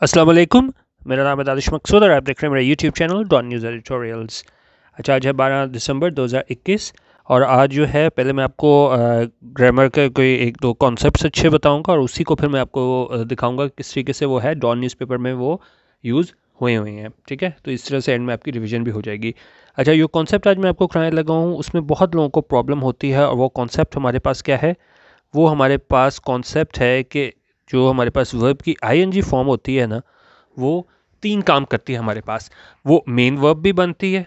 अस्सलाम वालेकुम। मेरा नाम है दानिश मकसूद और आप देख रहे हैं मेरा YouTube channel Dawn news editorials. अच्छा, आज है 12 दिसंबर 2021 और आज जो है पहले मैं आपको ग्रामर के कोई एक दो कॉन्सेप्ट्स अच्छे बताऊंगा और उसी को फिर मैं आपको दिखाऊंगा किस तरीके से वो है डॉन न्यूज़पेपर में वो यूज़ हुए हैं। ठीक है, तो इस तरह से एंड में आपकी रिवीजन भी हो जाएगी। अच्छा, ये कॉन्सेप्ट आज मैं आपको कराने लगा हूँ, उसमें बहुत लोगों को प्रॉब्लम होती है और वो कॉन्सेप्ट हमारे पास क्या है, वो हमारे पास कॉन्सेप्ट है कि जो हमारे पास वर्ब की आईएनजी फॉर्म होती है ना, वो 3 काम करती है हमारे पास। वो मेन वर्ब भी बनती है,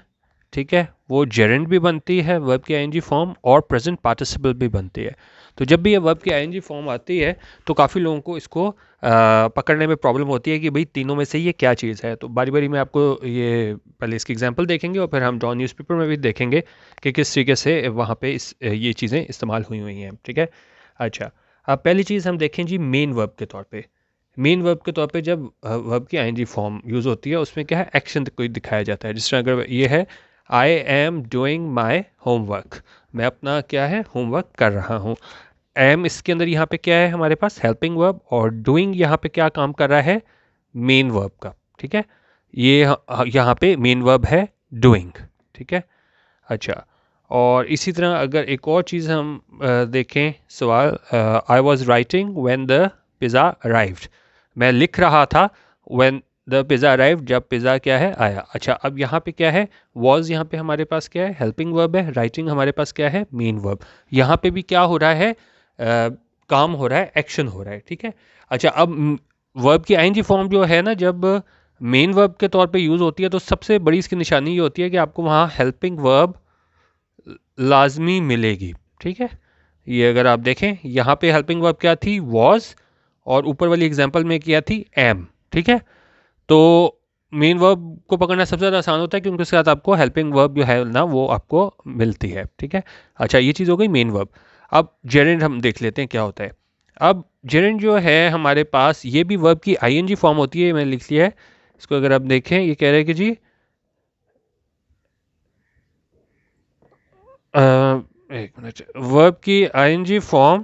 ठीक है, वो जेरेंड भी बनती है वर्ब की आईएनजी फॉर्म, और प्रेजेंट पार्टिसिपल भी बनती है। तो जब भी ये वर्ब की आईएनजी फॉर्म आती है तो काफ़ी लोगों को इसको पकड़ने में प्रॉब्लम होती है कि भाई तीनों में से ये क्या चीज़ है। तो बारी बारी में आपको ये पहले इसकी एग्जांपल देखेंगे और फिर हम डॉन न्यूज़पेपर में भी देखेंगे कि किस तरीके से वहाँ पे ये चीज़ें इस्तेमाल हुई हैं। ठीक है। अच्छा, अब पहली चीज़ हम देखें जी मेन वर्ब के तौर पे। मेन वर्ब के तौर पे जब वर्ब की आईएनजी फॉर्म यूज़ होती है उसमें क्या है, एक्शन कोई दिखाया जाता है। जिस तरह अगर ये है I am doing my homework, मैं अपना क्या है होमवर्क कर रहा हूँ। एम इसके अंदर यहाँ पे क्या है हमारे पास हेल्पिंग वर्ब, और डूइंग यहाँ पे क्या काम कर रहा है, मेन वर्ब का। ठीक है, ये यहाँ पे मेन वर्ब है डूइंग। ठीक है। अच्छा, और इसी तरह अगर एक और चीज़ हम देखें सवाल, I was writing when the pizza arrived, मैं लिख रहा था व्हेन द पिज़्ज़ा अराइव्ड, जब पिज़्ज़ा क्या है आया। अच्छा, अब यहाँ पे क्या है, वॉज यहाँ पे हमारे पास क्या है हेल्पिंग वर्ब है, राइटिंग हमारे पास क्या है मेन वर्ब। यहाँ पे भी क्या हो रहा है, काम हो रहा है, एक्शन हो रहा है। ठीक है। अच्छा, अब वर्ब की आईएनजी फॉर्म जो है ना, जब मेन वर्ब के तौर पे यूज़ होती है तो सबसे बड़ी इसकी निशानी ये होती है कि आपको वहाँ हेल्पिंग वर्ब लाजमी मिलेगी। ठीक है, ये अगर आप देखें यहाँ पे हेल्पिंग वर्ब क्या थी, वॉज, और ऊपर वाली एग्जांपल में क्या थी, एम। ठीक है, तो मेन वर्ब को पकड़ना सबसे ज़्यादा आसान होता है क्योंकि उसके साथ आपको हेल्पिंग वर्ब जो है ना वो आपको मिलती है। ठीक है। अच्छा, ये चीज़ हो गई मेन वर्ब। अब जेरेंड हम देख लेते हैं क्या होता है। अब जेरेंड जो है हमारे पास ये भी वर्ब की आईएनजी फॉर्म होती है, मैंने लिख लिया है इसको। अगर आप देखें ये कह रहे हैं कि जी एक मिनट, वर्ब की आईएनजी फॉर्म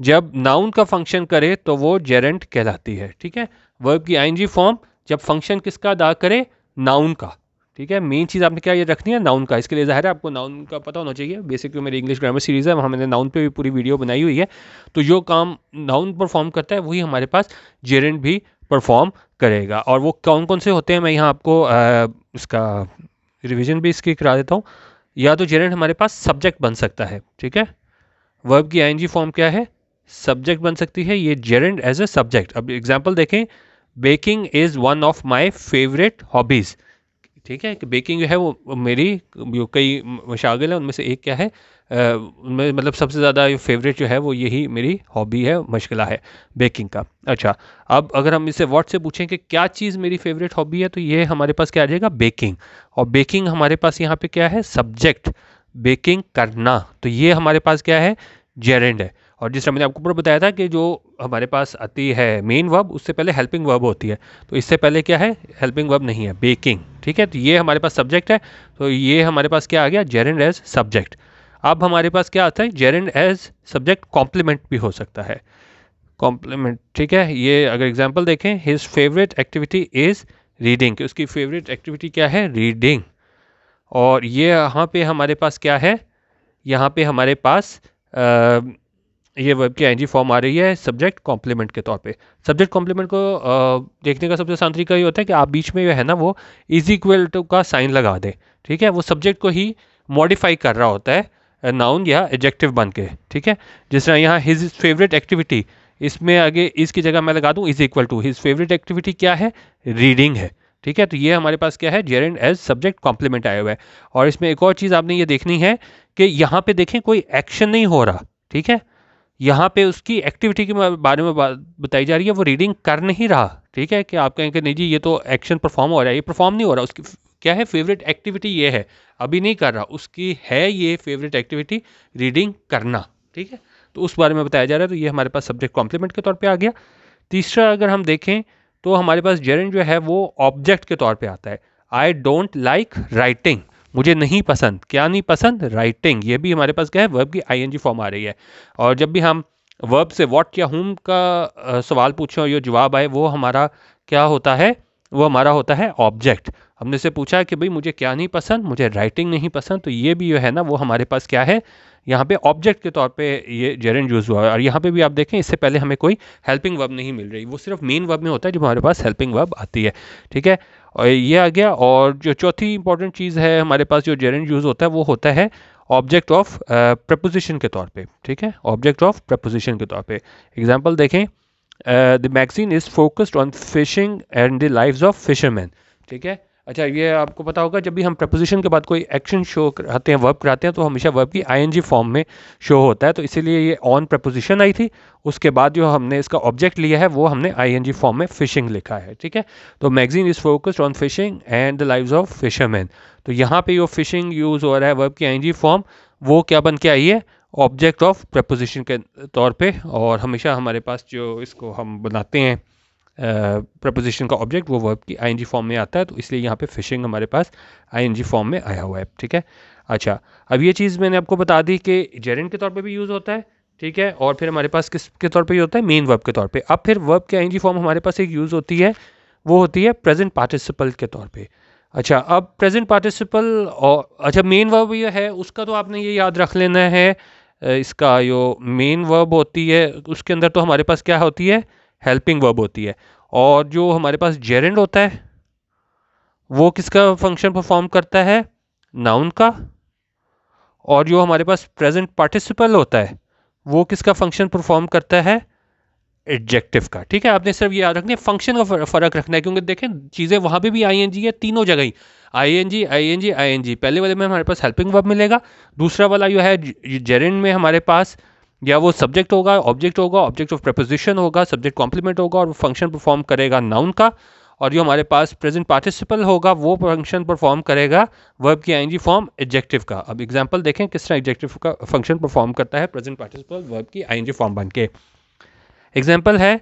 जब नाउन का फंक्शन करे तो वो जेरेंट कहलाती है। ठीक है, वर्ब की आईएनजी फॉर्म जब फंक्शन किसका अदा करे, नाउन का। ठीक है, मेन चीज़ आपने क्या ये रखनी है, नाउन का। इसके लिए ज़ाहिर है आपको नाउन का पता होना चाहिए। बेसिक जो मेरी इंग्लिश ग्रामर सीरीज़ है वहाँ मैंने नाउन पे भी पूरी वीडियो बनाई हुई है। तो जो काम नाउन परफॉर्म करता है वही हमारे पास जेरेंट भी परफॉर्म करेगा। और वो कौन कौन से होते हैं मैं यहाँ आपको इसका रिविजन भी इसकी करा देता हूँ। या तो जेरेंट हमारे पास सब्जेक्ट बन सकता है। ठीक है, वर्ब की आईएनजी फॉर्म क्या है, सब्जेक्ट बन सकती है ये जेरेंड एज ए सब्जेक्ट। अब एग्जांपल देखें, baking is one of my favourite hobbies. ठीक है, कि बेकिंग जो है वो मेरी जो कई मशागिल है उनमें से एक क्या है, उनमें मतलब सबसे ज़्यादा फेवरेट जो है वो यही मेरी हॉबी है, मशगला है बेकिंग का। अच्छा, अब अगर हम इससे वर्ड से पूछें कि क्या चीज़ मेरी फेवरेट हॉबी है, तो ये हमारे पास क्या आ जाएगा, बेकिंग। और बेकिंग हमारे पास यहाँ पे क्या है, सब्जेक्ट, बेकिंग करना। तो ये हमारे पास क्या है, जेरेंड है। और जिस तरह मैंने आपको ऊपर बताया था कि जो हमारे पास आती है मेन वर्ब उससे पहले हेल्पिंग वर्ब होती है, तो इससे पहले क्या है, हेल्पिंग वर्ब नहीं है, बेकिंग। ठीक है, तो ये हमारे पास सब्जेक्ट है, तो ये हमारे पास क्या आ गया, जेरेंड एज सब्जेक्ट। अब हमारे पास क्या आता है, जेरेंड एज सब्जेक्ट कॉम्प्लीमेंट भी हो सकता है, कॉम्प्लीमेंट। ठीक है, ये अगर एग्जाम्पल देखें, his favourite activity is reading, कि उसकी फेवरेट एक्टिविटी क्या है, रीडिंग। और ये यहाँ पे हमारे पास क्या है, यहाँ पे हमारे पास ये वर्ब की आईएनजी फॉर्म आ रही है सब्जेक्ट कॉम्प्लीमेंट के तौर पे। सब्जेक्ट कॉम्प्लीमेंट को देखने का सबसे आसान तरीका ये होता है कि आप बीच में जो है ना वो इज इक्वल टू का साइन लगा दें। ठीक है, वो सब्जेक्ट को ही मॉडिफाई कर रहा होता है नाउन या एडजेक्टिव बन के। ठीक है, जिस तरह यहाँ हिज फेवरेट एक्टिविटी, इसमें आगे इसकी जगह मैं लगा दूँ is equal to, his favourite activity क्या है, रीडिंग है। ठीक है, तो ये हमारे पास क्या है, जेरेंड एज सब्जेक्ट कॉम्प्लीमेंट आया हुआ है। और इसमें एक और चीज़ आपने ये देखनी है कि यहाँ पे देखें कोई एक्शन नहीं हो रहा। ठीक है, यहाँ पे उसकी एक्टिविटी के बारे में बताई जा रही है, वो रीडिंग कर नहीं रहा। ठीक है, कि आप कहें कि नहीं जी ये तो एक्शन परफॉर्म हो रहा है, ये परफॉर्म नहीं हो रहा, उसकी क्या है, फेवरेट एक्टिविटी ये है, अभी नहीं कर रहा, उसकी है ये फेवरेट एक्टिविटी रीडिंग करना। ठीक है, तो उस बारे में बताया जा रहा है, तो ये हमारे पास सब्जेक्ट कॉम्प्लीमेंट के तौर पर आ गया। तीसरा अगर हम देखें तो हमारे पास जेरेंड जो है वो ऑब्जेक्ट के तौर पे आता है। आई डोंट लाइक राइटिंग, मुझे नहीं पसंद, क्या नहीं पसंद, राइटिंग। ये भी हमारे पास क्या है, वर्ब की आईएनजी फॉर्म आ रही है। और जब भी हम वर्ब से व्हाट या हुम का सवाल पूछे और ये जवाब आए, वो हमारा क्या होता है, वो हमारा होता है ऑब्जेक्ट। हमने से पूछा कि भाई मुझे क्या नहीं पसंद, मुझे राइटिंग नहीं पसंद, तो ये भी जो है ना वो हमारे पास क्या है, यहाँ पे ऑब्जेक्ट के तौर पे ये जेरेंड यूज हुआ है। और यहाँ पे भी आप देखें इससे पहले हमें कोई हेल्पिंग वर्ब नहीं मिल रही, वो सिर्फ मेन वर्ब में होता है जब हमारे पास हेल्पिंग वर्ब आती है। ठीक है, और ये आ गया। और जो चौथी इंपॉर्टेंट चीज़ है हमारे पास जो जेरेंड यूज होता है वो होता है ऑब्जेक्ट ऑफ प्रपोजिशन के तौर पे। ठीक है, ऑब्जेक्ट ऑफ प्रपोजिशन के तौर पे। एग्जांपल देखें, the magazine is focused on fishing and the lives of fisherman. ठीक है, अच्छा ये आपको पता होगा जब भी हम प्रपोजिशन के बाद कोई एक्शन शो कराते हैं, वर्ब कराते हैं, तो हमेशा वर्ब की आईएनजी फॉर्म में शो होता है। तो इसीलिए ये ऑन प्रपोजिशन आई थी, उसके बाद जो हमने इसका ऑब्जेक्ट लिया है वो हमने आईएनजी फॉर्म में फिशिंग लिखा है। ठीक है, तो magazine is focused on fishing and the lives of fisherman. तो यहाँ पे जो फिशिंग यूज हो रहा है वर्ब की आईएनजी फॉर्म, वो क्या बन के आई है, ऑब्जेक्ट ऑफ प्रपोजिशन के तौर पे। और हमेशा हमारे पास जो इसको हम बनाते हैं प्रपोजिशन का ऑब्जेक्ट, वो वर्ब की आईएनजी फॉर्म में आता है, तो इसलिए यहाँ पे फिशिंग हमारे पास आईएनजी फॉर्म में आया हुआ है। ठीक है, अच्छा अब ये चीज़ मैंने आपको बता दी कि जेरेंड के तौर पे भी यूज़ होता है। ठीक है, और फिर हमारे पास किस के तौर पे होता है, मेन वर्ब के तौर पे। अब फिर वर्ब की आईएनजी फॉर्म हमारे पास एक यूज़ होती है, वो होती है प्रेजेंट पार्टिसिपल के तौर पे। अच्छा, अब प्रेजेंट पार्टिसिपल और अच्छा मेन वर्ब ये है उसका तो आपने ये याद रख लेना है, इसका जो मेन वर्ब होती है उसके अंदर तो हमारे पास क्या होती है, हेल्पिंग वर्ब होती है। और जो हमारे पास जेरेंड होता है वो किसका फंक्शन परफॉर्म करता है, नाउन का। और जो हमारे पास प्रेजेंट पार्टिसिपल होता है वो किसका फंक्शन परफॉर्म करता है, एडजेक्टिव का। ठीक है, आपने सिर्फ ये याद रखना है, फंक्शन का फर्क रखना है, क्योंकि देखें चीज़ें वहाँ पे भी आईएनजी है, तीनों जगह ही आईएनजी आईएनजी आईएनजी। पहले वाले में हमारे पास हेल्पिंग वर्ब मिलेगा, दूसरा वाला जो है जेरेंड में हमारे पास या वो सब्जेक्ट होगा, ऑब्जेक्ट होगा, ऑब्जेक्ट ऑफ प्रपोजिशन होगा, सब्जेक्ट कॉम्प्लीमेंट होगा और फंक्शन परफॉर्म करेगा नाउन का। और जो हमारे पास प्रेजेंट पार्टिसिपल होगा वो फंक्शन परफॉर्म करेगा वर्ब की आईएनजी फॉर्म एडजेक्टिव का। अब एग्जांपल देखें किस तरह एडजेक्टिव का फंक्शन परफॉर्म करता है प्रेजेंट पार्टिसिपल वर्ब की आईएनजी फॉर्म बन के। एग्जाम्पल है,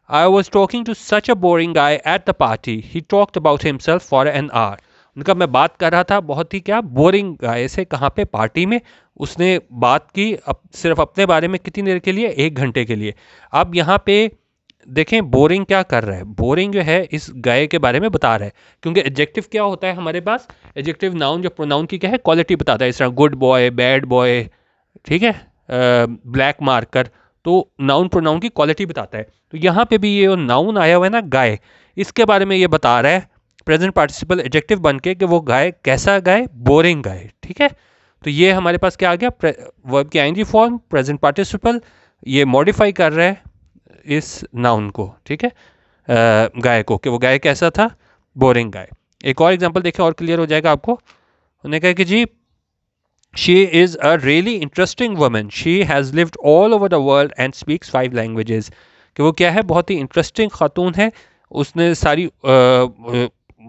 I was talking to such a boring guy at the party, he talked about himself for an hour. उनका मैं बात कर रहा था बहुत ही क्या बोरिंग गाय से, कहाँ पे, पार्टी में। उसने बात की सिर्फ अपने बारे में कितनी देर के लिए, 1 घंटे के लिए। अब यहाँ पे देखें बोरिंग क्या कर रहा है, बोरिंग जो है इस गाय के बारे में बता रहा है, क्योंकि एडजेक्टिव क्या होता है हमारे पास, एडजेक्टिव नाउन जो प्रोनाउन की क्या है, क्वालिटी बताता है, इस तरह गुड बॉय, बैड बॉय, ठीक है, ब्लैक मार्कर। तो नाउन प्रोनाउन की क्वालिटी बताता है। तो यहाँ पे भी ये नाउन आया हुआ है ना गाय, इसके बारे में ये बता रहा है प्रेजेंट पार्टिसिपल एडजेक्टिव बन के कि वो गाय कैसा गाय, बोरिंग गाय। ठीक है, तो ये हमारे पास क्या आ गया, वर्ब की आईएनजी फॉर्म प्रेजेंट पार्टिसिपल, ये मॉडिफाई कर रहा है इस नाउन को। ठीक है, गाय को, कि वो गाय कैसा था, बोरिंग गाय। एक और एग्जांपल देखें और क्लियर हो जाएगा आपको। उन्होंने कहा कि जी she is a really interesting woman, she has lived all over the world and speaks 5 languages। कि वो क्या है, बहुत ही इंटरेस्टिंग खातून है, उसने सारी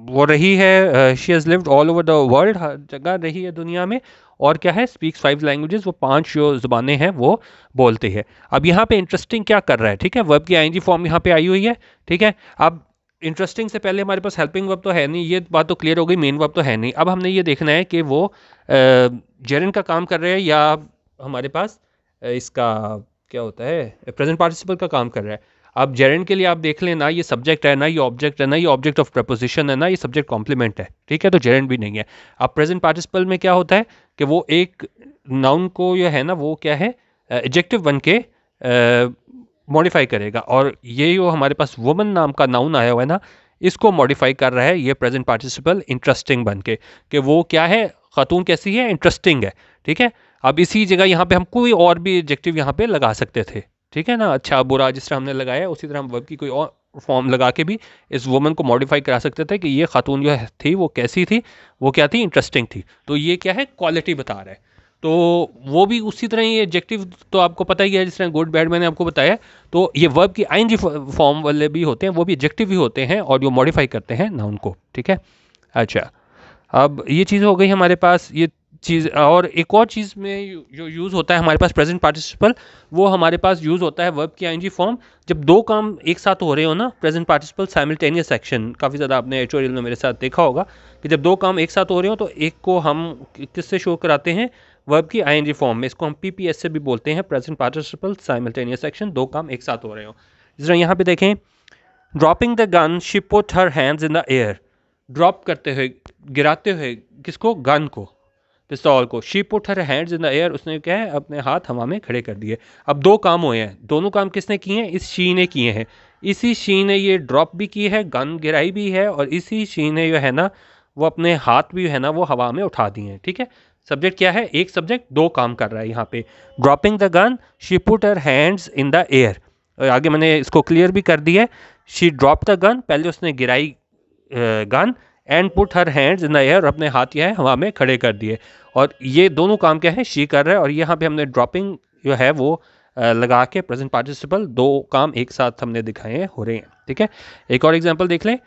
वो रही है, she has lived all over the world, हर जगह रही है दुनिया में। और क्या है, स्पीक्स 5 लैंग्वेजेस, वो 5 जो ज़ुबानें हैं वो बोलती है। अब यहाँ पे इंटरेस्टिंग क्या कर रहा है, ठीक है, वर्ब की आईएनजी फॉर्म यहाँ पे आई हुई है। ठीक है, अब इंटरेस्टिंग से पहले हमारे पास हेल्पिंग वर्ब तो है नहीं, ये बात तो क्लियर हो गई, मेन वर्ब तो है नहीं। अब हमने ये देखना है कि वो जेरेंड का काम कर रहे हैं या हमारे पास इसका क्या होता है, प्रेजेंट पार्टिसिपल का काम कर रहा है। अब जेरेंड के लिए आप देख लें, ना ये सब्जेक्ट है, ना ये ऑब्जेक्ट है, ना ये ऑब्जेक्ट ऑफ प्रपोजिशन है, ना ये सब्जेक्ट कॉम्प्लीमेंट है। ठीक है, तो जेरेंड भी नहीं है। अब प्रेजेंट पार्टिसिपल में क्या होता है कि वो एक नाउन को जो है ना वो क्या है, एडजेक्टिव बन के मॉडिफाई करेगा। और ये जो हमारे पास वुमन नाम का नाउन आया हुआ है ना, इसको मॉडिफाई कर रहा है ये प्रेजेंट पार्टिसिपल इंटरेस्टिंग बन के, कि वो क्या है, खातून कैसी है, इंटरेस्टिंग है। ठीक है, अब इसी जगह यहाँ पे हम कोई और भी एडजेक्टिव यहाँ पे लगा सकते थे। ठीक है ना, अच्छा बुरा जिस तरह हमने लगाया उसी तरह हम वर्ब की कोई और फॉर्म लगा के भी इस वुमन को मॉडिफाई करा सकते थे कि ये खातून जो थी वो कैसी थी, वो क्या थी, इंटरेस्टिंग थी। तो ये क्या है, क्वालिटी बता रहा है। तो वो भी उसी तरह ही एडजेक्टिव तो आपको पता ही है, जिस तरह गुड बैड मैंने आपको बताया। तो ये वर्ब की आईएनजी फॉर्म वाले भी होते हैं, वो भी एडजेक्टिव ही होते हैं और जो मॉडिफाई करते हैं नाउन को। ठीक है, अच्छा अब ये चीज़ हो गई हमारे पास ये चीज़। और एक और चीज़ में जो यूज़ होता है हमारे पास प्रेजेंट पार्टिसिपल, वो हमारे पास यूज़ होता है वर्ब की आईएनजी फॉर्म जब दो काम एक साथ हो रहे हो ना, प्रेजेंट पार्टिसिपल साइमल्टेनियस एक्शन। काफ़ी ज़्यादा आपने ट्यूटोरियल में मेरे साथ देखा होगा कि जब दो काम एक साथ हो रहे हो तो एक को हम किससे शो कराते हैं, वर्ब की आईएनजी फॉर्म में, इसको हम पीपीएस से भी बोलते हैं, प्रेजेंट पार्टिसिपल साइमल्टेनियस एक्शन, दो काम एक साथ हो रहे हो। जिस तरह यहाँ पे देखें, dropping the gun she put her hands in the air, drop करते हुए, गिराते हुए, किसको, गन को, पिस्तौल को, she put her hands in the air, उसने क्या है, अपने हाथ हवा में खड़े कर दिए। अब दो काम हुए हैं, दोनों काम किसने किए हैं, इस शी ने किए हैं। इसी शी ने ये ड्रॉप भी की है, गन गिराई भी है, और इसी शी ने जो है ना वो अपने हाथ भी है ना वो हवा में उठा दिए हैं। ठीक है, सब्जेक्ट क्या है, एक सब्जेक्ट दो काम कर रहा है यहाँ पे। Dropping the gun she put her hands in the air, आगे मैंने इसको क्लियर भी कर दिया है। शी ड्रॉप द गन, पहले उसने गिराई gun, and put her hands in the air, अपने हाथ क्या है हवा में खड़े कर दिए। और ये दोनों काम क्या है, शी कर रहा है, और यहाँ पे हमने ड्रॉपिंग जो है वो लगा के प्रेजेंट पार्टिसिपल, दो काम एक साथ हमने दिखाए हो रहे हैं। ठीक है, एक और एग्जांपल देख लें,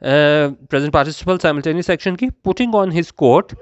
प्रेजेंट पार्टिसिपल साइमल्टेनियस एक्शन की, पुटिंग ऑन हिज कोट,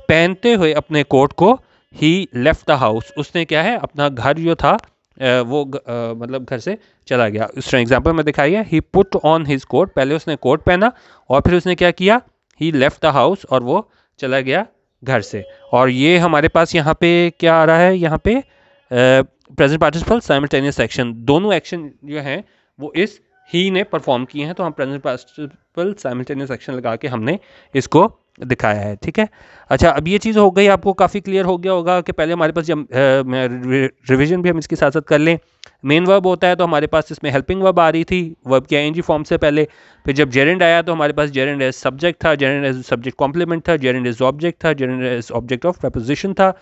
पहनते हुए अपने कोट को, ही लेफ्ट द हाउस, उसने क्या है अपना घर जो था वो मतलब घर से चला गया। इस तरह एग्जाम्पल में दिखाई है, ही पुट ऑन हिज कोट, पहले उसने कोट पहना और फिर उसने क्या किया, ही लेफ्ट द हाउस, और वो चला गया घर से। और ये हमारे पास यहाँ पे क्या आ रहा है, यहाँ पे प्रेजेंट पार्टिसिपल साइमल्टेनियस एक्शन, दोनों एक्शन जो हैं वो इस ही ने परफॉर्म किए हैं, तो हम प्रेजेंट पार्टिसिपल साइमल्टेनियस एक्शन लगा के हमने इसको दिखाया है। ठीक है, अच्छा अब ये चीज़ हो गई, आपको काफ़ी क्लियर हो गया होगा कि पहले हमारे पास जब रिवीजन भी हम इसके साथ साथ कर लें, मेन वर्ब होता है तो हमारे पास इसमें हेल्पिंग वर्ब आ रही थी वर्ब की आईएनजी फॉर्म से पहले। फिर जब जेरेंड आया तो हमारे पास जेरेंड एज सब्जेक्ट था, जेरेंड एज सब्जेक्ट कॉम्प्लीमेंट था, जेरेंड एज ऑब्जेक्ट था, gerund as object of preposition था।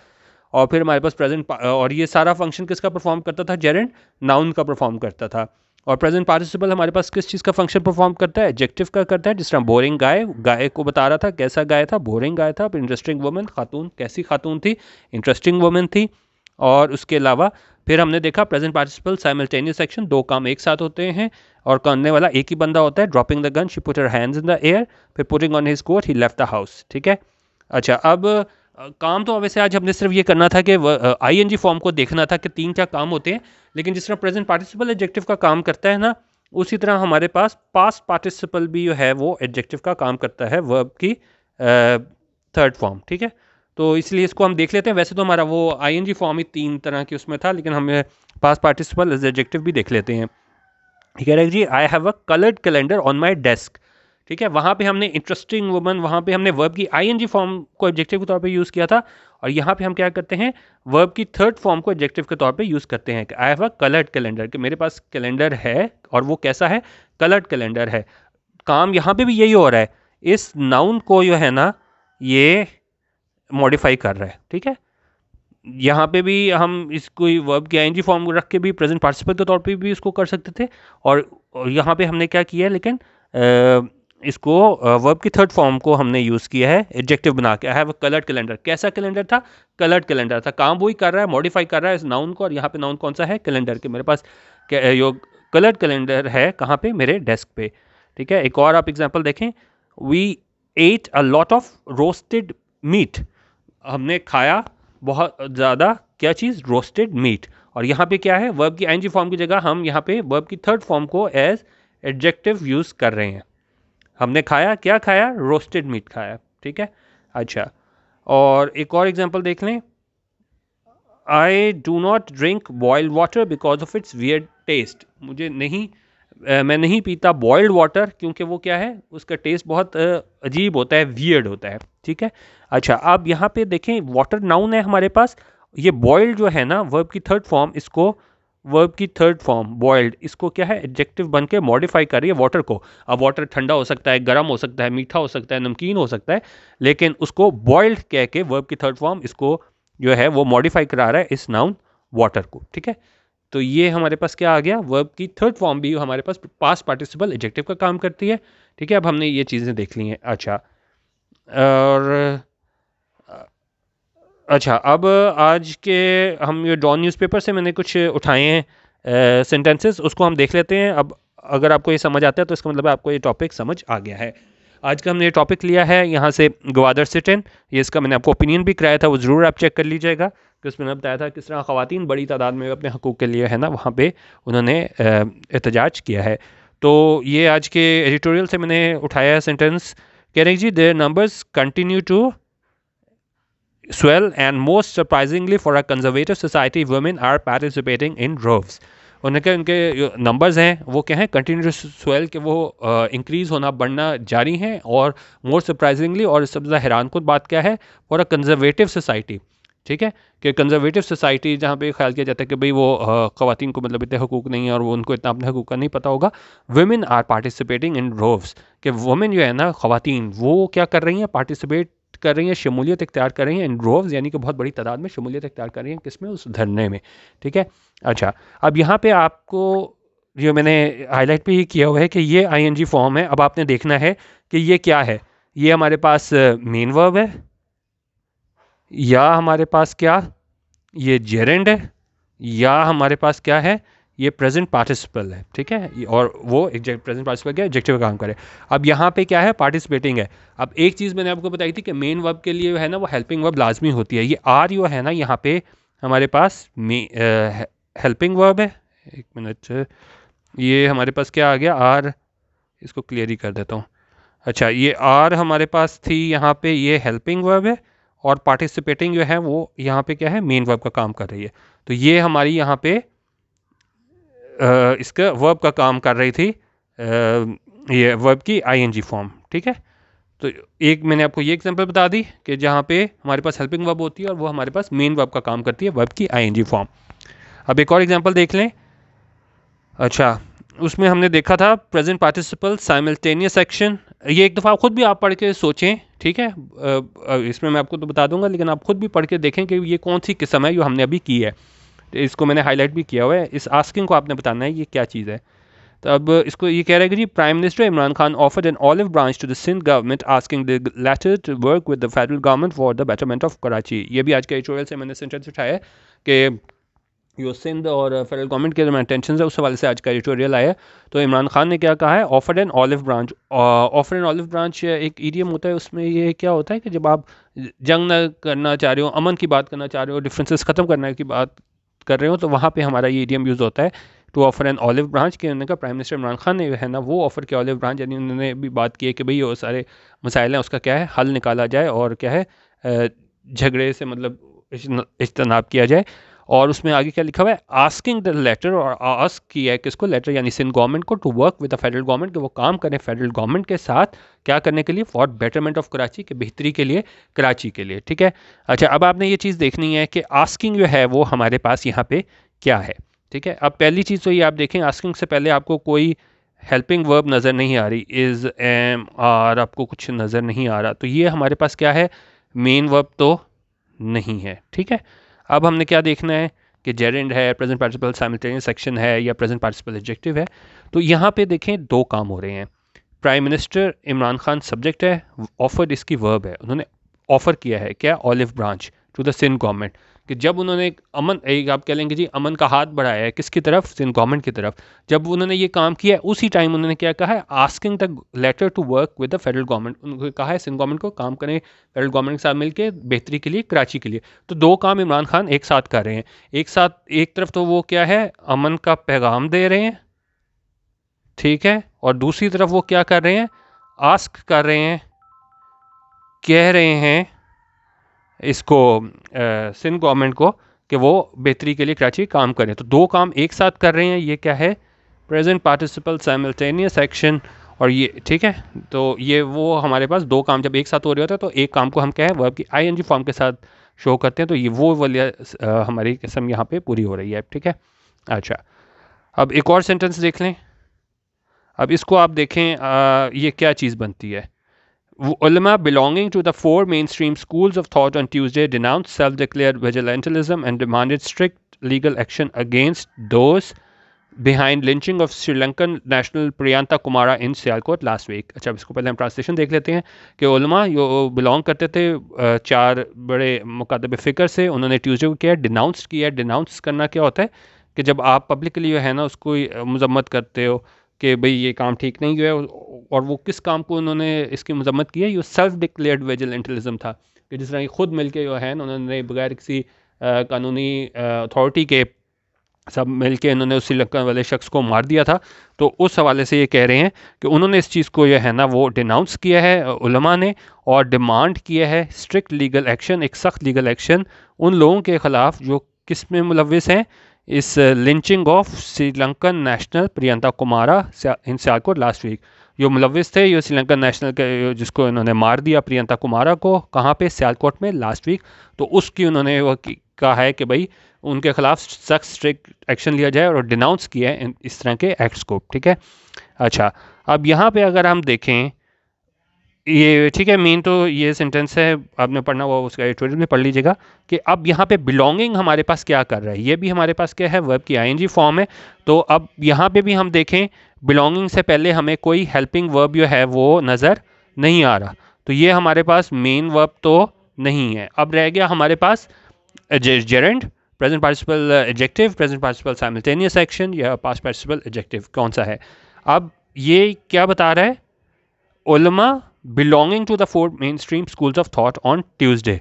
और फिर हमारे पास प्रेजेंट, और ये सारा फंक्शन किसका परफॉर्म करता था, जेरेंड नाउन का परफॉर्म करता था। और प्रेजेंट पार्टिसिपल हमारे पास किस चीज़ का फंक्शन परफॉर्म करता है, एडजेक्टिव का करता है। जिस तरह बोरिंग गाय, गाय को बता रहा था कैसा गाय था, बोरिंग गाय था। फिर इंटरेस्टिंग वुमन, खातून, कैसी खातून थी, इंटरेस्टिंग वुमन थी। और उसके अलावा फिर हमने देखा प्रेजेंट पार्टिसिपल साइमल्टेनियस एक्शन, दो काम एक साथ होते हैं और करने वाला एक ही बंदा होता है। Dropping the gun she put her hands in the air, फिर putting on his coat he left the house. ठीक है, अच्छा अब काम तो वैसे आज हमने सिर्फ ये करना था कि आईएनजी फॉर्म को देखना था कि तीन क्या काम होते हैं, लेकिन जिस तरह प्रेजेंट पार्टिसिपल एडजेक्टिव का काम करता है ना, उसी तरह हमारे पास पास्ट पार्टिसिपल भी जो है वो एडजेक्टिव का काम करता है वर्ब की थर्ड फॉर्म। ठीक है, तो इसलिए इसको हम देख लेते हैं। वैसे तो हमारा वो आईएनजी फॉर्म ही तीन तरह की उसमें था, लेकिन हमें पास्ट पार्टिसिपल एज एडजेक्टिव भी देख लेते हैं। ठीक है जी, I have a coloured calendar on my desk. ठीक है, वहाँ पे हमने इंटरेस्टिंग वुमन, वहाँ पे हमने वर्ब की आईएनजी फॉर्म को एडजेक्टिव के तौर पे यूज़ किया था, और यहाँ पे हम क्या करते हैं, वर्ब की थर्ड फॉर्म को एडजेक्टिव के तौर पे यूज़ करते हैं। आई हैव अ कलर्ड कैलेंडर, कि मेरे पास कैलेंडर है, और वो कैसा है, कलर्ड कैलेंडर है। काम यहाँ पे भी यही हो रहा है, इस नाउन को जो है ना ये मॉडिफाई कर रहा है। ठीक है, यहाँ पे भी हम इसको वर्ब की आईएनजी फॉर्म रख के भी प्रेजेंट पार्टिसिपल के तौर पे भी इसको कर सकते थे, और यहाँ पे हमने क्या किया है, लेकिन इसको वर्ब की थर्ड फॉर्म को हमने यूज़ किया है एडजेक्टिव बना के। आई हैव अ कलर्ड कैलेंडर, कैसा कैलेंडर था, कलर्ड कैलेंडर था। काम वही कर रहा है, मॉडिफाई कर रहा है इस नाउन को, और यहाँ पे नाउन कौन सा है, कैलेंडर के। मेरे पास कलर्ड कैलेंडर है कहाँ पे, मेरे डेस्क पे। ठीक है, एक और आप एग्जाम्पल देखें, we ate a lot of roasted meat, हमने खाया बहुत ज़्यादा क्या चीज़, रोस्टेड मीट। और यहाँ पे क्या है, वर्ब की आईएनजी फॉर्म की जगह हम यहाँ पे वर्ब की थर्ड फॉर्म को एज एडजेक्टिव यूज़ कर रहे हैं। हमने खाया, क्या खाया, रोस्टेड मीट खाया। ठीक है, अच्छा और एक और एग्जांपल देख लें, I do not drink boiled water because of its weird taste, मुझे नहीं मैं नहीं पीता बॉइल्ड वाटर क्योंकि वो क्या है, उसका टेस्ट बहुत अजीब होता है, वियर्ड होता है। ठीक है, अच्छा अब यहाँ पे देखें, वाटर नाउन है हमारे पास, ये बॉइल्ड जो है ना वर्ब की थर्ड फॉर्म, इसको वर्ब की थर्ड फॉर्म बॉइल्ड, इसको क्या है एडजेक्टिव बन के मॉडिफाई कर रही है वाटर को। अब वाटर ठंडा हो सकता है, गर्म हो सकता है, मीठा हो सकता है, नमकीन हो सकता है, लेकिन उसको बॉइल्ड कह के वर्ब की थर्ड फॉर्म इसको जो है वो मॉडिफाई करा रहा है इस नाउन वाटर को। ठीक है, तो ये हमारे पास क्या आ गया, वर्ब की थर्ड फॉर्म भी हमारे पास पास्ट पार्टिसिपल एडजेक्टिव का काम करती है। ठीक है, अब हमने ये चीज़ें देख ली हैं। अच्छा और अच्छा अब आज के हम ये डॉन न्यूज़पेपर से मैंने कुछ उठाए हैं सेंटेंसेस, उसको हम देख लेते हैं। अब अगर आपको ये समझ आता है तो इसका मतलब है आपको ये टॉपिक समझ आ गया है। आज का हमने ये टॉपिक लिया है यहाँ से गवादर सिटन, ये इसका मैंने आपको ओपिनियन भी कराया था, वो ज़रूर आप चेक कर लीजिएगा कि उसमें मैंने बताया था किस तरह ख़वातीन बड़ी तादाद में अपने हकूक़ के लिए है ना वहाँ पे उन्होंने एहतजाज किया है। तो ये आज के एडिटोरियल से मैंने उठाया है सेंटेंस, कह रहे जी there numbers continue to swell, and most surprisingly for a conservative society, women are participating in droves. उनके उनके नंबर्स हैं वो क्या हैं, कंटिन्यूस स्वेल के वो इंक्रीज़ होना बढ़ना जारी हैं, और मोर सरप्राइजिंगली और सबसे ज़्यादा हैरानकुन बात क्या है, फॉर अ कंजर्वेटिव सोसाइटी, ठीक है, कि कंजर्वेटिव सोसाइटी जहाँ पे ख्याल किया जाता है कि भाई वो ख़वातीन को मतलब इतने हकूक़ नहीं है और वो उनको इतना अपने हकूक़ का नहीं पता होगा, women are participating in droves, कि वुमेन जो है ना ख़वातीन वो क्या कर रही हैं, पार्टिसिपेट कर रही हैं, शमूलियत इख्तियार कर रही हैं इन ड्रोव्स, यानी कि बहुत बड़ी तादाद में शमूलियत इख्तियार कर रही हैं किसमें, उस धरने में, ठीक है। अच्छा, अब यहाँ पे आपको जो मैंने हाईलाइट भी किया हुआ है कि ये आईएनजी फॉर्म है। अब आपने देखना है कि ये क्या है, ये हमारे पास मेन वर्ब है, या हमारे पास क्या ये जेरेंड है, या हमारे पास क्या है ये प्रेजेंट पार्टिसिपल है, ठीक है, और वो प्रेजेंट पार्टिसिपल क्या एडजेक्टिव का काम करे। अब यहाँ पे क्या है, पार्टिसिपेटिंग है। अब एक चीज़ मैंने आपको बताई थी कि मेन वर्ब के लिए है ना वो हेल्पिंग वर्ब लाजमी होती है। ये आर जो है ना यहाँ पे हमारे पास हेल्पिंग वर्ब है। एक मिनट, ये हमारे पास क्या आ गया, आर, इसको क्लियर ही कर देता हूँ। अच्छा, ये आर हमारे पास थी यहाँ पे, ये हेल्पिंग वर्ब है, और पार्टिसिपेटिंग जो है वो यहाँ पे क्या है, मेन वर्ब का काम कर रही है। तो ये हमारी यहाँ पे इसका वर्ब का काम कर रही थी, ये वर्ब की आईएनजी फॉर्म, ठीक है। तो एक मैंने आपको ये एग्जांपल बता दी कि जहाँ पे हमारे पास हेल्पिंग वर्ब होती है और वो हमारे पास मेन वर्ब का काम करती है, वर्ब की आईएनजी फॉर्म। अब एक और एग्जांपल देख लें। अच्छा, उसमें हमने देखा था प्रेजेंट पार्टिसिपल साइमल्टेनियस एक्शन। ये एक दफ़ा खुद भी आप पढ़ के सोचें, ठीक है, इसमें मैं आपको तो बता दूंगा, लेकिन आप खुद भी पढ़ के देखें कि ये कौन सी किस्म है जो हमने अभी की है। इसको मैंने हाईलाइट भी किया हुआ है। इस आस्किंग को आपने बताना है ये क्या चीज़ है। तो अब इसको ये कह रहा है कि जी prime minister Imran Khan offered an olive branch to the Sindh government asking the letter to work with the federal government for the betterment of Karachi. ये भी आज के एडिटोरियल से मैंने सेंटेंस उठाया है कि जो सिंध और फेडरल गवर्नमेंट के जो टेंशन है उस हवाले से आज का एडिटोरियल आया है। तो इमरान खान ने क्या कहा है, offered an olive branch. Offer an olive branch एक ईडियम होता है, उसमें ये क्या होता है कि जब आप जंग न करना चाह रहे हो, अमन की बात करना चाह रहे हो, डिफरेंसेस ख़त्म करने की बात कर रहे हो, तो वहाँ पे हमारा ये ईडियम यूज़ होता है, to offer an olive branch. के उन्होंने कहा प्राइम मिनिस्टर इमरान खान ने है ना वो ऑफर किया ऑलिव ब्रांच, यानी उन्होंने भी बात की है कि भाई वो सारे मसाइल हैं उसका क्या है हल निकाला जाए, और क्या है झगड़े से मतलब इज्तनाब किया जाए। और उसमें आगे क्या लिखा हुआ है, आस्किंग द लेटर, और आस्क किया है किसको, लेटर यानी सिंध गवर्नमेंट को, to work with the federal government, कि वो काम करें फेडरल गवर्नमेंट के साथ, क्या करने के लिए, फॉर बेटरमेंट ऑफ कराची, के बेहतरी के लिए कराची के लिए, ठीक है। अच्छा, अब आपने ये चीज़ देखनी है कि आस्किंग जो है वो हमारे पास यहाँ पे क्या है, ठीक है। अब पहली चीज़ तो ये आप देखें, आस्किंग से पहले आपको कोई हेल्पिंग वर्ब नज़र नहीं आ रही, इज़ एम आर आपको कुछ नज़र नहीं आ रहा, तो ये हमारे पास क्या है, मेन वर्ब तो नहीं है, ठीक है। अब हमने क्या देखना है कि जेरेंड है, प्रेजेंट पार्टिसिपल साइमल्टेनियस एक्शन है, या प्रेजेंट पार्टिसिपल एडजेक्टिव है। तो यहाँ पे देखें दो काम हो रहे हैं। Prime minister Imran Khan subject है, ऑफर्ड इसकी वर्ब है। उन्होंने ऑफर किया है क्या, olive branch to the Sindh government, कि जब उन्होंने एक आप कह लेंगे जी अमन का हाथ बढ़ाया है किसकी तरफ, सिंध गवर्नमेंट की तरफ, जब उन्होंने ये काम किया है उसी टाइम उन्होंने क्या कहा है, asking the letter to work with the federal government, उनको कहा है सिंध गवर्नमेंट को काम करें फेडरल गवर्नमेंट के साथ मिलकर बेहतरी के लिए, कराची के लिए। तो दो काम इमरान खान एक साथ कर रहे हैं, एक साथ, एक तरफ तो वो क्या है अमन का पैगाम दे रहे हैं, ठीक है, और दूसरी तरफ वो क्या कर रहे हैं, आस्क कर रहे हैं, कह रहे हैं इसको सिंध गवर्नमेंट को कि वो बेहतरी के लिए कराची काम करें। तो दो काम एक साथ कर रहे हैं, ये क्या है, प्रेजेंट पार्टिसिपल साइमल्टेनियस एक्शन, और ये ठीक है। तो ये वो हमारे पास दो काम जब एक साथ हो रहे होते हैं तो एक काम को हम क्या है वर्ब की आईएनजी फॉर्म के साथ शो करते हैं, तो ये वो वाली हमारी किस्म यहाँ पे पूरी हो रही है, ठीक है। अच्छा, अब एक और सेंटेंस देख लें। अब इसको आप देखें, ये क्या चीज़ बनती है, Ulama belonging to the four mainstream schools of thought on Tuesday denounced self-declared vigilantism and demanded strict legal action against those behind lynching of Sri Lankan national Priyanta Kumara in Sialkot last week. अच्छा, इसको पहले हम translation देख लेते हैं कि उलमा जो बिलोंग करते थे चार बड़े मुकदमे फ़िक्र से, उन्होंने ट्यूसडे को किया, डिनाउंस किया। डिनाउंस करना क्या होता है कि जब आप पब्लिकली जो है ना उसको मजम्मत करते हो कि भाई ये काम ठीक नहीं हुआ है, और वो किस काम को उन्होंने इसकी मजम्मत की है, ये सेल्फ डिक्लेयर्ड विजिलेंटलिज्म था, कि जिस तरह खुद मिलके जो है उन्होंने बगैर किसी कानूनी अथॉरिटी के सब मिलके इन्होंने उस श्रीलंका वाले शख्स को मार दिया था। तो उस हवाले से ये कह रहे हैं कि उन्होंने इस चीज़ को जो है ना वो डिनाउंस किया है उलमा ने, और डिमांड किया है स्ट्रिक्ट लीगल एक्शन, एक सख्त लीगल एक्शन उन लोगों के ख़िलाफ़ जो किस में मुलविस हैं, इस lynching of Sri Lankan national Priyanka Kumara in Sialkot last week. जो मुलविस थे ये श्रीलंकन नेशनल के, जिसको इन्होंने मार दिया प्रियंका कुमारा को, कहाँ पे, सियालकोट में लास्ट वीक। तो उसकी उन्होंने वो कहा है कि भाई उनके खिलाफ सख्त स्ट्रिक्ट एक्शन लिया जाए और डिनाउंस किया है इस तरह के एक्ट्स को। ठीक है, अच्छा अब यहाँ पे अगर हम देखें ये, ठीक है, मेन तो ये सेंटेंस है, आपने पढ़ना हुआ उसका एडिटोरियल में पढ़ लीजिएगा कि अब यहाँ पे बिलोंगिंग हमारे पास क्या कर रहा है। ये भी हमारे पास क्या है, वर्ब की आईएनजी फॉर्म है। तो अब यहाँ पे भी हम देखें बिलोंगिंग से पहले हमें कोई हेल्पिंग वर्ब जो है वो नज़र नहीं आ रहा, तो ये हमारे पास मेन वर्ब तो नहीं है। अब रह गया हमारे पास gerund, present participle adjective, present participle simultaneous action या पास्ट पार्टिसिपल एडजेक्टिव, कौन सा है। अब ये क्या बता रहा है, उलमा belonging to the 4 mainstream schools of thought on Tuesday.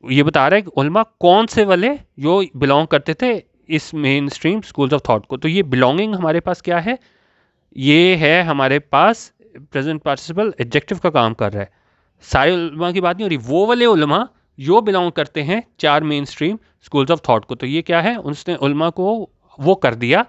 ये बता रहा है कि उलमा कौन से वाले जो बिलोंग करते थे इस main stream schools of thought को। तो ये बिलोंगिंग हमारे पास क्या है, ये है हमारे पास प्रेजेंट पार्टिसिपल एडजेक्टिव का काम कर रहा है। सारे उलमा की बात नहीं हो रही, वो वाले उलमा जो बिलोंग करते हैं 4 mainstream schools of thought को। तो ये क्या है, उसने उलमा को वो कर दिया,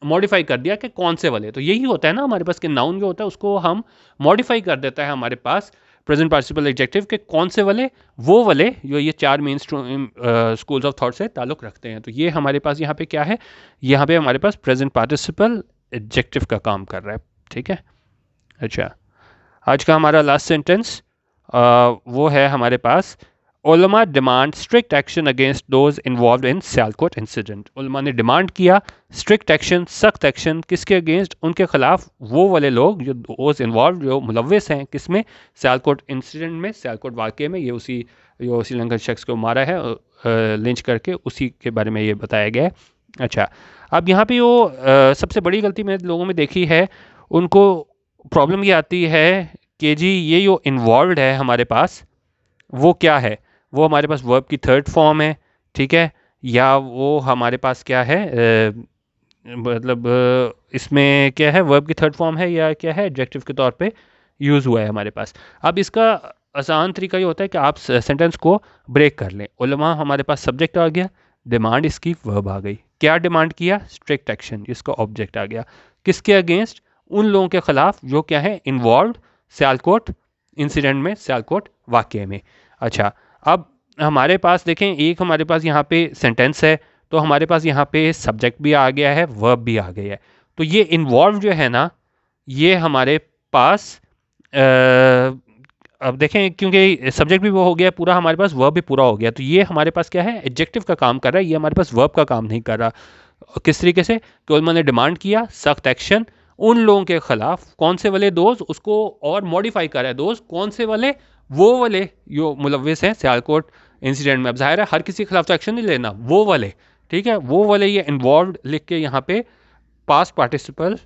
मॉडिफाई कर दिया कि कौन से वाले। तो यही होता है ना हमारे पास कि नाउन जो होता है उसको हम मॉडिफाई कर देता है हमारे पास प्रेजेंट पार्टिसिपल एडजेक्टिव के कौन से वाले, वो वाले जो ये 4 मेन स्कूल्स ऑफ थॉट से ताल्लुक़ रखते हैं। तो ये हमारे पास यहाँ पे क्या है, यहाँ पे हमारे पास प्रेजेंट पार्टिसिपल एडजेक्टिव का काम कर रहा है। ठीक है, अच्छा आज का हमारा लास्ट सेंटेंस वो है हमारे पास, उलमा demand strict action against those involve in Sialkot incident. उलमा ने डिमांड किया स्ट्रिक्ट एक्शन, सख्त एक्शन, किसके अगेंस्ट, उनके खिलाफ वो वाले लोग जो दोज इन्वॉल्व, जो मुलविस हैं किसमें, सियालकोट इंसिडेंट में, सियालकोट वाक़े में। ये उसी जो श्रीलंकन शख्स को मारा है लिंच करके, उसी के बारे में ये बताया गया है। अच्छा अब यहाँ पे वो सबसे बड़ी गलती मैंने लोगों में देखी है, उनको प्रॉब्लम ये आती है कि जी ये जो इन्वॉल्व है हमारे पास वो क्या है, वो हमारे पास वर्ब की थर्ड फॉर्म है, ठीक है, या वो हमारे पास क्या है, मतलब इसमें क्या है, वर्ब की थर्ड फॉर्म है या क्या है, एडजेक्टिव के तौर पे यूज़ हुआ है हमारे पास। अब इसका आसान तरीका ये होता है कि आप सेंटेंस को ब्रेक कर लें। उलमा हमारे पास सब्जेक्ट आ गया, डिमांड इसकी वर्ब आ गई। क्या डिमांड किया, स्ट्रिक्ट एक्शन, इसका ऑब्जेक्ट आ गया। किसके अगेंस्ट, उन लोगों के खिलाफ जो क्या है, इन्वॉल्व सियालकोट इंसिडेंट में, सियालकोट वाक़े में। अच्छा अब हमारे पास देखें, एक हमारे पास यहाँ पे सेंटेंस है, तो हमारे पास यहाँ पे सब्जेक्ट भी आ गया है, वर्ब भी आ गया है। तो ये इन्वॉल्व जो है ना, ये हमारे पास अब देखें, क्योंकि सब्जेक्ट भी वो हो गया पूरा, हमारे पास वर्ब भी पूरा हो गया, तो ये हमारे पास क्या है, एडजेक्टिव का काम कर रहा है, ये हमारे पास वर्ब का काम नहीं कर रहा। किस तरीके से कि उन्होंने डिमांड किया सख्त एक्शन उन लोगों के खिलाफ, कौन से वाले दोस्त, उसको और मॉडिफाई कर रहा है, दोस्त कौन से वाले, वो वाले जो मुलविस हैं सियालकोट इंसिडेंट में। अब जाहिर है हर किसी के खिलाफ तो एक्शन नहीं लेना, वो वाले, ठीक है, वो वाले ये इन्वॉल्व लिख के यहाँ पे पास्ट पार्टिसिपल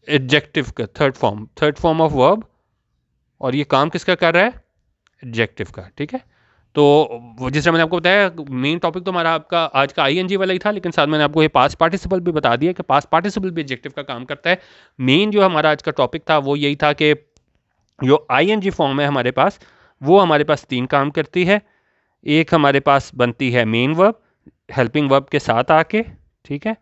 एडजेक्टिव का थर्ड फॉर्म ऑफ वर्ब, और ये काम किसका कर रहा है, एडजेक्टिव का। ठीक है, तो जिस तरह मैंने आपको बताया मेन टॉपिक तो हमारा आपका आज का आईएनजी वाला ही था, लेकिन साथ मैंने आपको ये पास्ट पार्टिसिपल भी बता दिया कि पास्ट पार्टिसिपल भी एडजेक्टिव का काम करता है। मेन जो हमारा आज का टॉपिक था वो यही था कि जो आईएनजी फॉर्म है हमारे पास, वो हमारे पास 3 काम करती है। एक हमारे पास बनती है मेन वर्ब, हेल्पिंग वर्ब के साथ आके, ठीक है।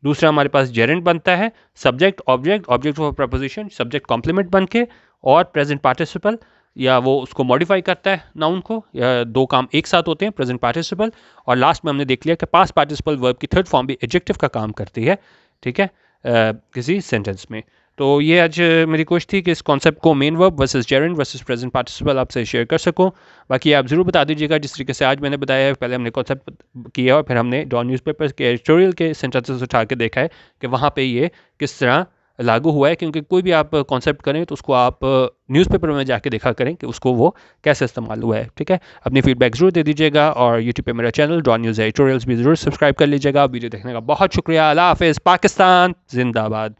दूसरा हमारे पास जेरेंट बनता है, subject object, object of preposition, subject complement बन के, और प्रेजेंट पार्टिसिपल या वो उसको मॉडिफाई करता है नाउन को, या 2 काम एक साथ होते हैं, प्रेजेंट पार्टिसिपल। और लास्ट में हमने देख लिया कि पास्ट पार्टिसिपल वर्ब की थर्ड फॉर्म भी एडजेक्टिव का काम करती है, ठीक है, किसी सेंटेंस में। तो ये आज मेरी कोशिश थी कि इस कॉन्सेप्ट को main verb versus Geraint versus present participle आपसे शेयर कर सकूं। बाकी आप ज़रूर बता दीजिएगा जिस तरीके से आज मैंने बताया है, पहले हमने कॉन्सेप्ट किया और फिर हमने डॉन न्यूज़पेपर के एडिटोरियल के सेंटेंसेस उठा के देखा है कि वहाँ पे ये किस तरह लागू हुआ है। क्योंकि कोई भी आप कॉन्सेप्ट करें तो उसको आप न्यूज़पेपर में जाके देखा करें कि उसको वो कैसे इस्तेमाल हुआ है, ठीक है। अपनी फीडबैक ज़रूर दे दीजिएगा, और यूट्यूब पे मेरा चैनल डॉन न्यूज़ एडिटोरियल्स भी ज़रूर सब्सक्राइब कर लीजिएगा। वीडियो देखने का बहुत शुक्रिया। अल्लाह हाफ़िज़। पाकिस्तान जिंदाबाद।